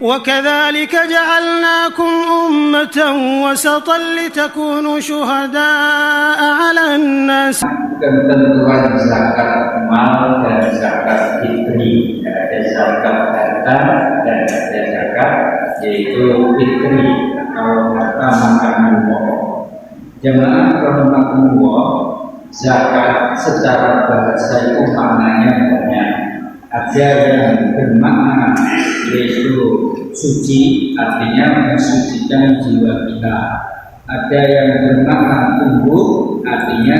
وكذلك جعلناكم أمة وسطا لتكونوا شهداء على الناس. Ketentuan zakat mal dan zakat fitri, ada zakat harta dan ada zakat yaitu fitri atau harta makanan pokok. Jemaah rahimakumullah, zakat secara bahasa itu maknanya banyak. Ada yang bermakna yaitu suci, artinya mensucikan jiwa kita. Ada yang bermakna tumbuh, artinya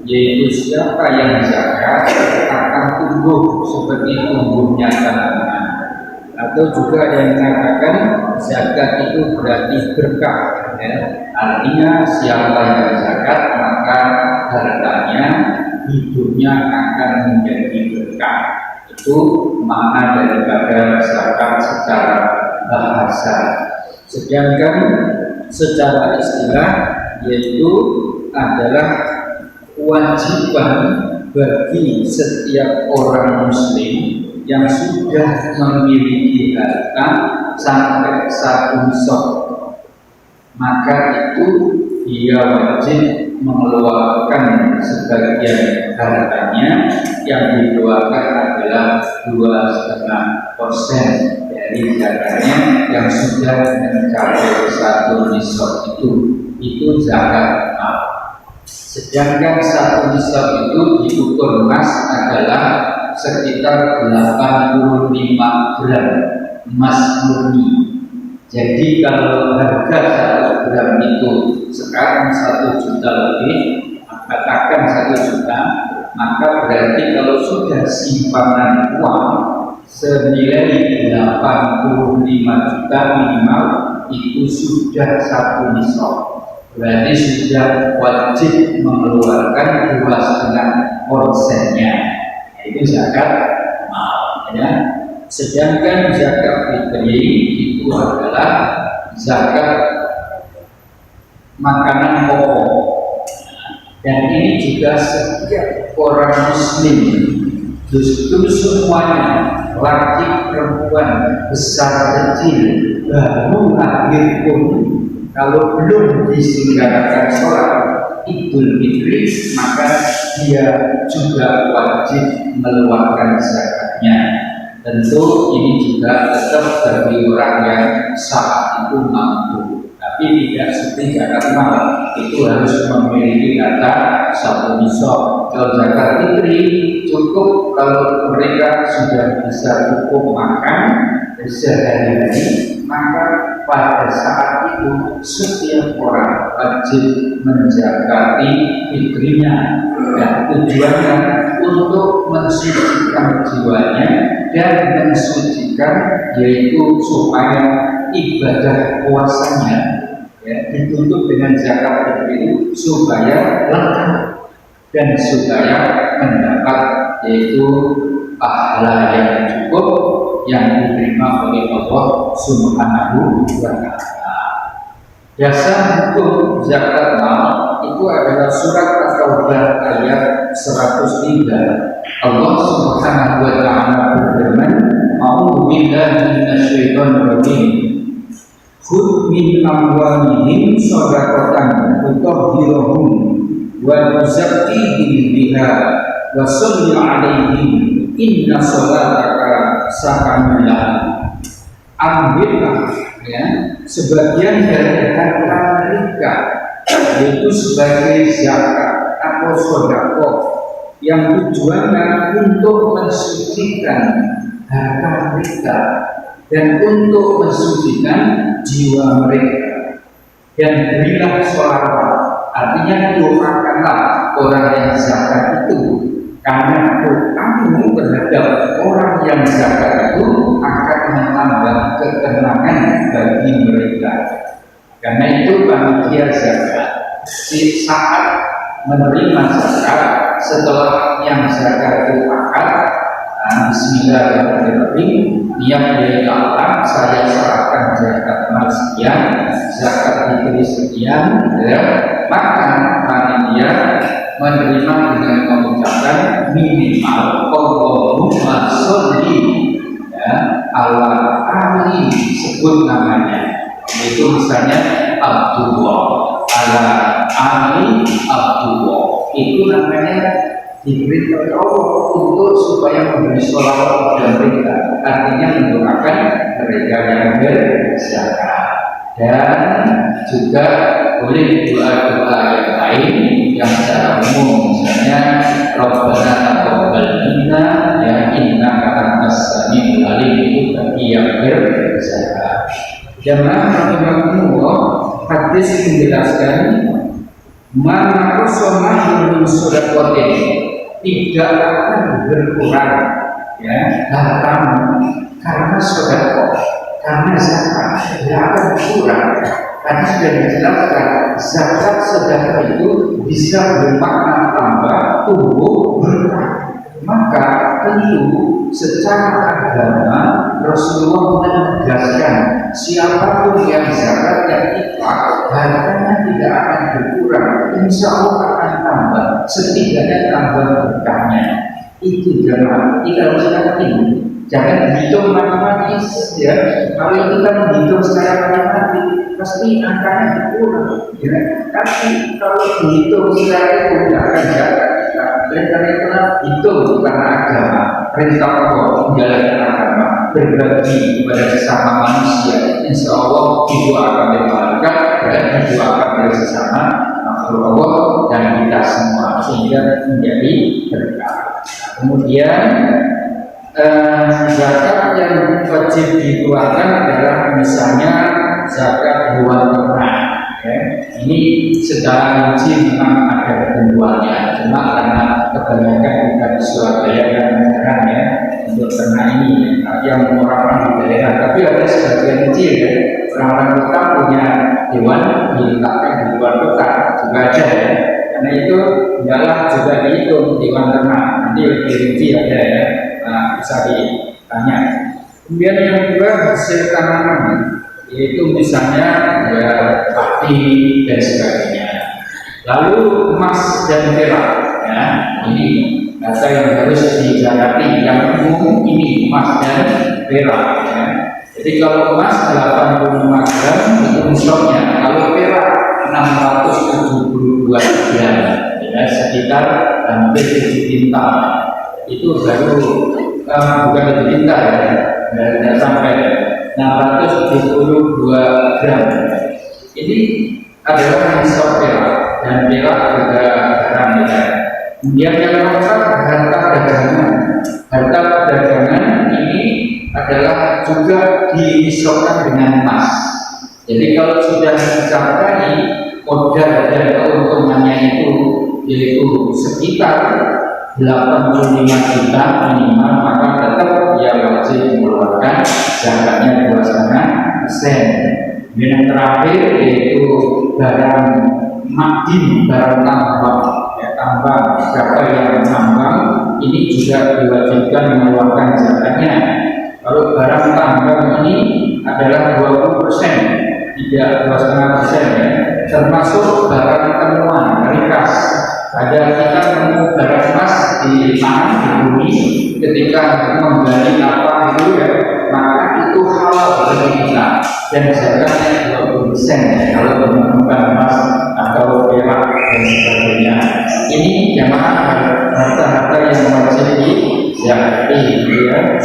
yaitu siapa yang zakat akan tumbuh seperti tumbuhnya tanaman. Atau juga ada yang mengatakan zakat itu berarti berkah, ya. Artinya siapa yang zakat maka hartanya, hidupnya akan menjadi berkah. Itu makna daripada zakat secara bahasa. Sedangkan secara istilah yaitu adalah kewajiban bagi setiap orang muslim yang sudah memiliki harta sampai satu nisab, maka itu dia wajib mengeluarkan sebagian hartanya. Yang dikeluarkan adalah 2,5% dari zakatnya yang sudah mencapai satu nisab itu zakat mal. Sedangkan satu nisab itu diukur emas adalah sekitar 85 gram emas murni. Jadi kalau harga 1 gram itu sekarang 1 juta lebih, katakan 1 juta, maka berarti kalau sudah simpanan uang senilai 85 juta minimal itu sudah satu nisab. Berarti sudah wajib mengeluarkan 2,5%-nya, yaitu zakat mal, ya. Sedangkan zakat fitri itu adalah zakat makanan pokok. Dan ini juga setiap orang muslim, justru semuanya, laki perempuan, besar kecil, baru lahir pun, kalau belum diselenggarakan sholat Idul Fitri, maka dia juga wajib mengeluarkan zakatnya. Tentu ini juga tetap bagi orang yang saat itu mampu, tapi tidak seperti zakat mal, itu harus memiliki data satu nisab. Kalau zakat fitri cukup kalau mereka sudah bisa cukup makan sehari-hari, maka pada saat itu setiap orang wajib menzakati fitrinya. Dan tujuannya untuk mensucikan jiwanya dan mensucikan, yaitu supaya ibadah puasanya, ya, ditutup dengan zakat fitri itu supaya lengkap dan supaya mendapat yaitu pahala yang cukup yang diterima oleh Allah Subhanahu wa Ta'ala. Dasar hukum zakat mal itu adalah surat At-Taubah ayat 103. Allah Subhanahu wa Ta'ala berfirman, "A'udzu billahi minasyaitonir rajim. Khudh min amwalihim shadaqatan tutahhiruhum wa tuzakkihim biha wa shalli 'alaihim inna salataka sakanun lahum." Ambillah, ya, sebagian dari harta mereka, yaitu sebagai zakat atau sedekah yang tujuannya untuk mensucikan harta mereka dan untuk mensucikan jiwa mereka. Dan berilah sholawat, artinya doakanlah orang yang zakat itu, karena doamu terhadap orang yang zakat itu akan menambah ketenangan bagi mereka. Karena itu panitia zakat di saat menerima zakat, setelah yang zakat itu akad, bismillahirrahmanirrahim, niat dari Allah, saya serahkan zakat mal sekian, zakat fitri sekian, ya, maka panitia menerima dengan mengucapkan minimal Allahumma sholli, ya, ala ahli sebut namanya, itu misalnya Abdullah, ala ahli Abdullah, itu namanya diberi oleh Allah untuk supaya memberi sholawat kepada mereka, artinya mendoakan mereka yang berzakat. Dan juga boleh doa-doa yang lain yang secara umum, misalnya Rabbana taqabbal minna ya innaka antas samiul alim, itu bagi yang berzakat. Jamaah rahimahumullah, hadis menjelaskan man qasama min shadaqatin, tidak akan berkurang ya hartamu karena sedekah, karena zakat tidak akan berkurang. Tadi sudah dijelaskan zakat sedekah itu bisa bermakna tambah, tumbuh, berkah. Maka tentu secara agama Rasulullah menegaskan siapapun yang zakat yang infak, hartanya tidak akan berkurang, insya Allah akan tambah, setidaknya tambah berkahnya. Itu jemaah, kita harus ngerti. Jangan dihitung matematis ya. Kalau kita menghitung secara matematis pasti angkanya berkurang ya. Tapi kalau dihitung secara itu tidak akan zakat kita. Dan karena itu hitung karena agama, perintah Allah menjalankan agama, berbagi kepada sesama manusia, insya Allah itu akan dipahalkan dan itu akan dari sesama makhluk Allah dan kita semua, sehingga menjadi berkah. Kemudian zakat yang wajib dikeluarkan adalah misalnya zakat hewan ternak ya. Ini secara rinci memang ada ketentuannya, cuma karena kebanyakan kita di Surabaya dan daerah ya untuk ternak ini yang orang-orang di daerah, tapi ada sebagian kecil ya orang-orang kota punya hewan diletakkan di luar kota juga ada ya. Karena itu adalah juga dihitung hewan ternak, nanti lebih rinci ada ya. Nah, bisa ditanya. Kemudian yang kedua hasil tanaman, yaitu misalnya ya padi dan sebagainya. Lalu emas dan perak, ya ini data yang harus dijagati. Yang umum ini emas dan perak. Ya. Jadi kalau emas 85 gram itu nisabnya, kalau perak 672 gram, ya sekitar hampir 7 kintal. Itu baru bukan lebih pintar ya, tidak sampai 672 gram. Ini adalah nisab perak, dan perak juga haram ya. Kemudian yang keempat harta dagangan. Harta dagangan ini adalah juga dinisabkan dengan emas. Jadi kalau sudah mencapai modal dan keuntungannya itu yaitu sekitar 85 juta minimal, maka tetap dia wajib mengeluarkan zakatnya 2,5%. Yang terakhir yaitu barang madin, barang tambang ya, tambang, siapa yang tambang ini juga diwajibkan mengeluarkan zakatnya. Kalau barang tambang ini adalah 20%, tidak 2,5% ya, termasuk barang temuan rikas. Ada kita menemu barang emas di tanah di bumi, ketika menggali apa itu ya, maka itu halal bagi kita dan zakatnya 20% ya, kalau menemukan emas atau perak dan sebagainya. Ini jamaah harta-harta yang wajib dizakati ya.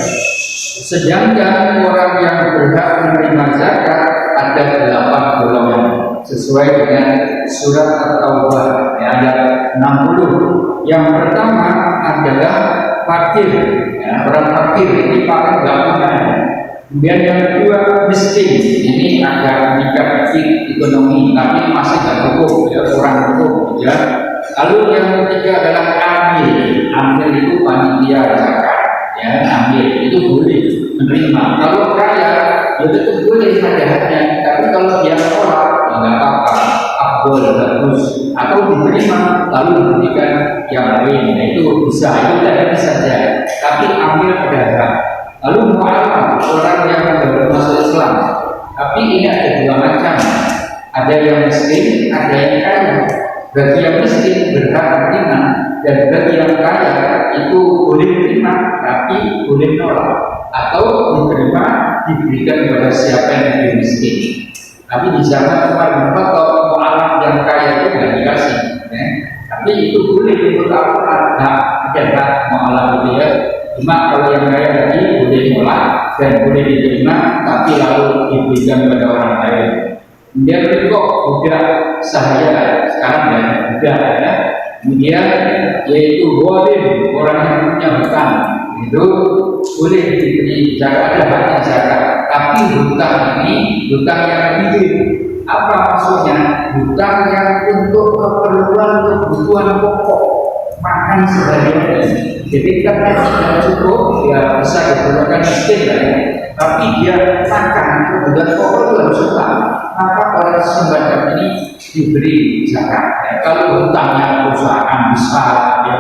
Sedangkan orang yang berhak menerima zakat ada 8 golongan sesuai dengan surat At-Taubah ayat 60. Yang pertama adalah fakir ya, orang fakir ini paling gampang. Kemudian yang kedua miskin, ini agak sedikit ekonomi tapi masih tidak cukup ya, kurang cukup ya. Lalu yang ketiga adalah amil itu panitia zakat ya, amil itu boleh menerima. Kalau kaya ya itu boleh ada, tapi kalau dia tolak ya nggak apa-apa, abdul bagus, atau diterima lalu diberikan yang lain, nah, itu bisa, itu tidak saja. Tapi ambil ada hak. Lalu mu'alaf, orang yang baru masuk Islam, tapi ini ada dua macam, ada yang miskin, ada yang kaya. Bagi yang miskin berhak menerima, Dan bagi yang kaya itu boleh terima tapi boleh nolak, atau diterima diberikan kepada siapa yang lebih miskin. Tapi di zaman Umar bin Khattab mualaf yang kaya itu nggak dikasih, ya. Tapi itu boleh untuk hak mualaf itu ya. Cuma kalau yang kaya tadi boleh nolak dan boleh diterima, tapi lalu diberikan kepada orang lain. Kemudian kok budak sahaya sekarang ya budak ya. Kemudian yaitu wadim, orang yang punya hutang itu boleh diberi zakat, ada haknya zakat. Tapi hutang ini hutang yang hidup. Apa maksudnya? Hutang yang untuk keperluan kebutuhan pokok, makan sehari-hari. Jadi karena tidak cukup, ya bisa digunakan miskin lah ya. Tapi dia makan kebutuhan pokok itu harus hutang. Maka orang semacam ini diberi zakat. Ya, kalau hutangnya perusahaan besar, ya,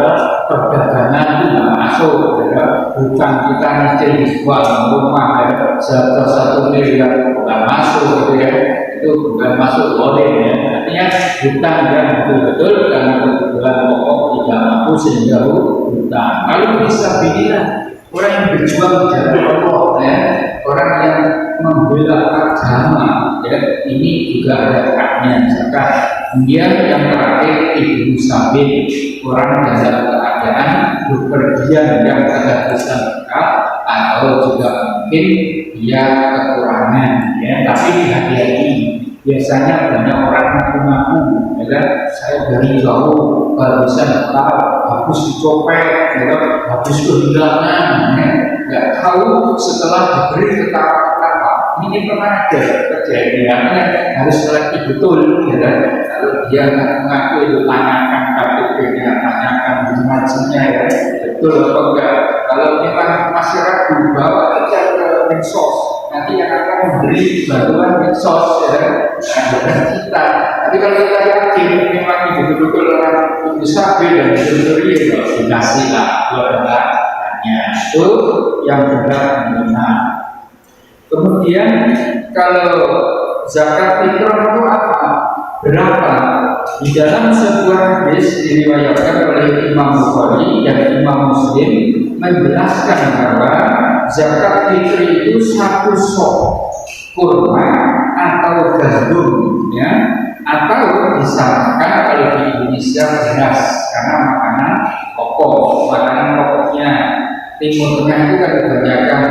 perdagangan itu nggak masuk. Ya, hutang kita nyicil jual rumah ya, 1 miliar bukan masuk, gitu ya. Itu bukan masuk boleh ya. Artinya hutang yang betul-betul karena kebutuhan pokok tidak mampu sehingga hutang. Kalau bisa bila orang yang berjuang di jalan Allah, ya, orang yang membela agama, ya, ini juga ada haknya zakat. Kemudian yang terakhir ibu sabit, orang dalam keadaan bepergian yang ada zakat atau juga mungkin dia kekurangan, ya, tapi hati-hati. Biasanya banyak orang mengaku, ya kan, saya dari jauh barusan tahu habis dicopet, ya, habis kehilangan, ya, nggak tahu setelah diberi kata-kata. Ini pernah ada kejadiannya, harus selektif betul, ya kan. Kalau dia mengaku itu tanyakan KTP-nya, tanyakan informasinya, ya, betul atau enggak. Kalau memang masih ragu, bawa aja ke Mensos, nanti yang akan memberi bantuan Mensos, ya, bukan kita. Tapi kalau kita yakin memang betul-betul orang bisa dan betul-betul ya, dikasih lah kebenarannya. Itu yang benar benar. Kemudian kalau zakat fitrah itu apa? Berapa? Di dalam sebuah hadis diriwayatkan oleh Imam Bukhari dan Imam Muslim menjelaskan bahwa zakat fitri itu 1 sok kurma atau gandum, ya, atau disamakan kalau di Indonesia beras karena makanan pokok, makanan pokoknya. Timur Tengah itu kan kebanyakan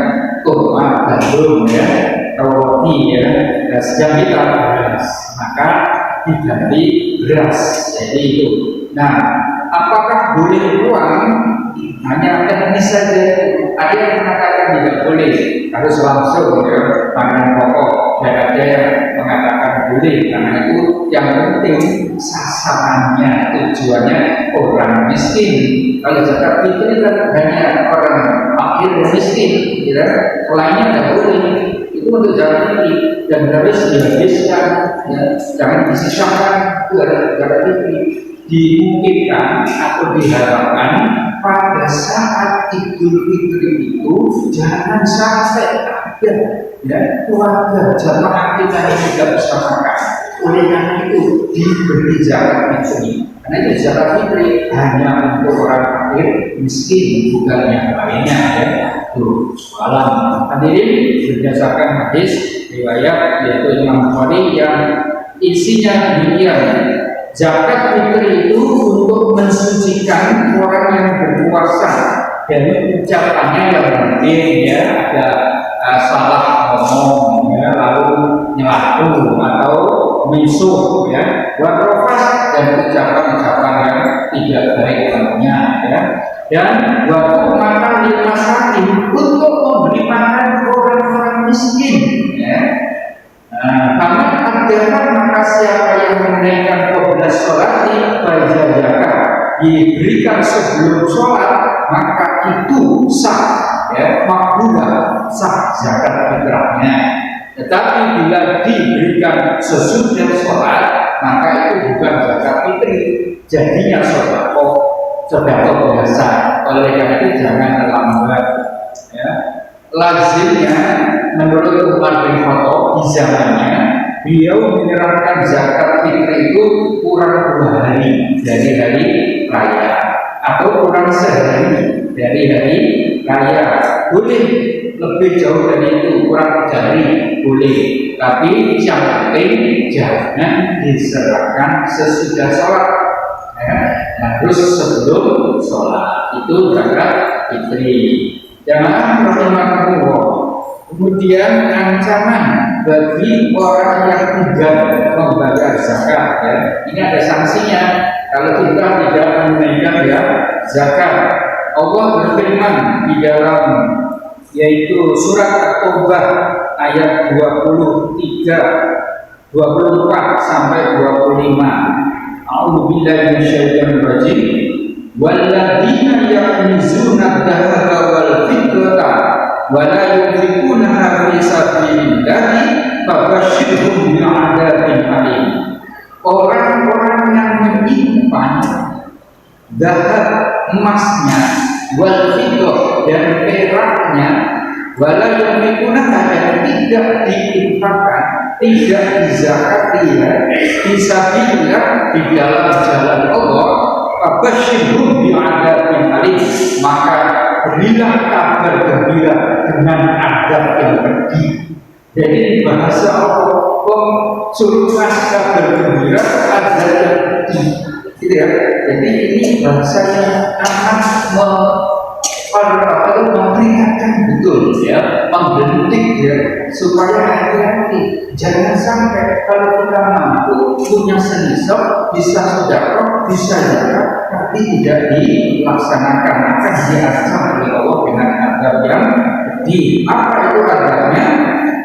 kurma, gandum, ya, roti, ya, dan sedang kita beras, maka diganti beras. Jadi itu. Nah, apakah boleh uang? Hanya teknis saja. Ada yang mengatakan tidak boleh, harus langsung, ya, makanan pokok. Dan ada yang mengatakan boleh, karena itu yang penting sasarannya, tujuannya orang miskin. Kalau zakat fitri kan hanya orang fakir miskin, ya, lainnya tidak boleh. Itu untuk zakat fitri dan harus dihabiskan, ya, jangan disisakan. Itu adalah zakat fitri. Dimungkinkan atau diharapkan pada saat Idul Fitri itu jangan sampai ada, ya, keluarga jamaah kita yang tidak bisa makan. Oleh karena itu diberi zakat fitri. Karena itu zakat fitri hanya untuk orang fakir miskin, bukan yang lainnya, ya. Tuh, alam. Hadirin, berdasarkan hadis riwayat yaitu Imam Bukhari yang isinya demikian. Zakat fitri itu untuk mensucikan orang yang berpuasa dari ucapannya yang mungkin, ya, ada salah ngomong, ya, lalu nyelaku atau misuh, ya, warofas dan ucapan-ucapan yang tidak baik lainnya, ya. Dan waktu makan di masakin untuk memberi makan orang-orang miskin, ya. Karena adalah maka siapa yang menaikkan qobla sholati baca zakat diberikan sebelum sholat, maka itu sah, ya, makbulah, sah zakat fitrahnya. Tetapi bila diberikan sesudah sholat, maka itu bukan zakat fitri, jadinya sedekah biasa. Oleh karena itu jangan terlambat, ya. Lazimnya menurut Umar bin Khattab di zamannya, beliau menyerahkan zakat fitri itu kurang 2 hari dari hari raya. atau kurang sehari dari hari raya, boleh. Lebih jauh dari itu, kurang dari boleh. Tapi yang penting jangan diserahkan sesudah sholat, harus sebelum sholat. Itu zakat fitri. Jangan rahimahullah. Kemudian ancaman bagi orang yang tidak membayar zakat, ya. Ini ada sanksinya kalau kita tidak menunaikan zakat. Allah berfirman di dalam yaitu surat At-Taubah ayat 23, 24 sampai 25. A'udzubillahi minasyaitonir rajim. Walladzina yaknizuna adh-dhahaba wal fiddata wa la yunfiqunaha fi sabilillahi fabashshirhum bi'adzabin alim. Orang-orang yang menyimpan zahab emasnya, wal fiddah dan peraknya, wala yunfiqunaha dan tidak diinfakkan, tidak dizakati fisabilillah di dalam jalan Allah, fabashshirhum bi'adzabin alim, maka berilah kabar gembira dengan azab yang pedih. Jadi bahasa Allah suruh ngasih kabar gembira azab yang pedih, gitu ya. Jadi ini bahasa yang akan memperingatkan betul, ya, menggentik, ya, supaya hati-hati. Jangan sampai kalau kita mampu punya senisab, bisa sedekah, bisa zakat, tapi tidak dilaksanakan, akan diancam oleh Allah dengan azab yang pedih. Apa itu azabnya?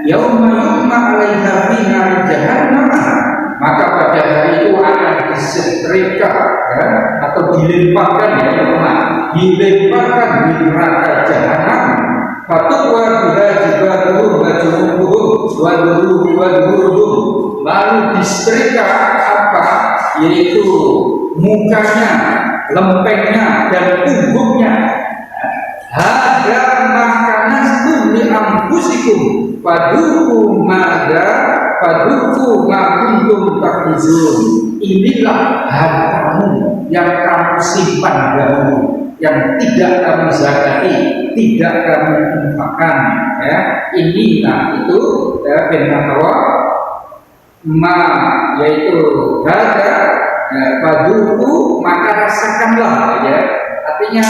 Yauma yuhma 'alaiha fi nari jahannam. Maka pada hari itu akan disetrika, ya, atau dilemparkan, ya, dilemparkan di neraka jahanam. Fatukwa biha jibaluhum wa junubuhum wa dhuruhum. Lalu disetrika apa? Yaitu mukanya, lempengnya dan punggungnya. Hada makanastum li anfusikum fadhuku ma kuntum taknizun. Inilah hartamu yang kamu simpan dahulu, yang tidak kamu zakati, tidak kamu infakkan, ya. Inilah itu, ya, firman Allah, ma, yaitu hada, ya, fadhuku, maka rasakanlah, ya. Artinya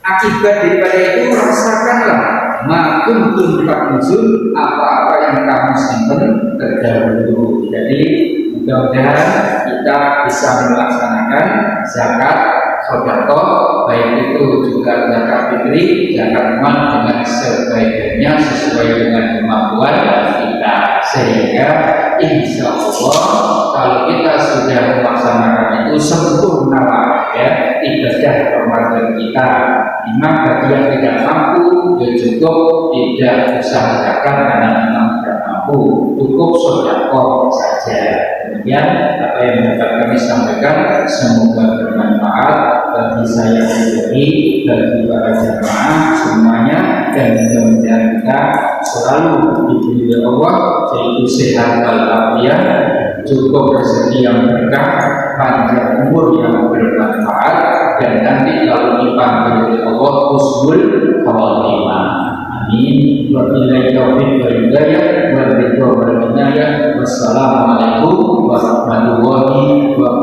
akibat daripada itu rasakanlah ma kuntum taknizun, apa-apa yang kamu simpan terdahulu. Jadi mudah-mudahan kita bisa melaksanakan zakat sedekah, baik itu juga zakat fitri, zakat mal dengan sebaik-baiknya sesuai dengan kemampuan kita, sehingga insya Allah kalau kita sudah melaksanakan itu sempurnalah, ya, ibadah Ramadan kita. Memang bagi yang tidak mampu, ya cukup tidak usah zakat karena memang tidak mampu, cukup sedekah saja. Demikian apa yang dapat kami sampaikan, semoga bermanfaat bagi saya pribadi, bagi para jamaah semuanya, dan mudah-mudahan kita selalu diberi Allah yaitu sehat walafiat, cukup rezeki yang berkah, panjang umur yang bermanfaat, dan nanti kalau dipanggil oleh Allah husnul khawatimah. Amin. Wabillahi taufiq wal hidayah wal ridha wal inayah. Wassalamualaikum warahmatullahi wabarakatuh.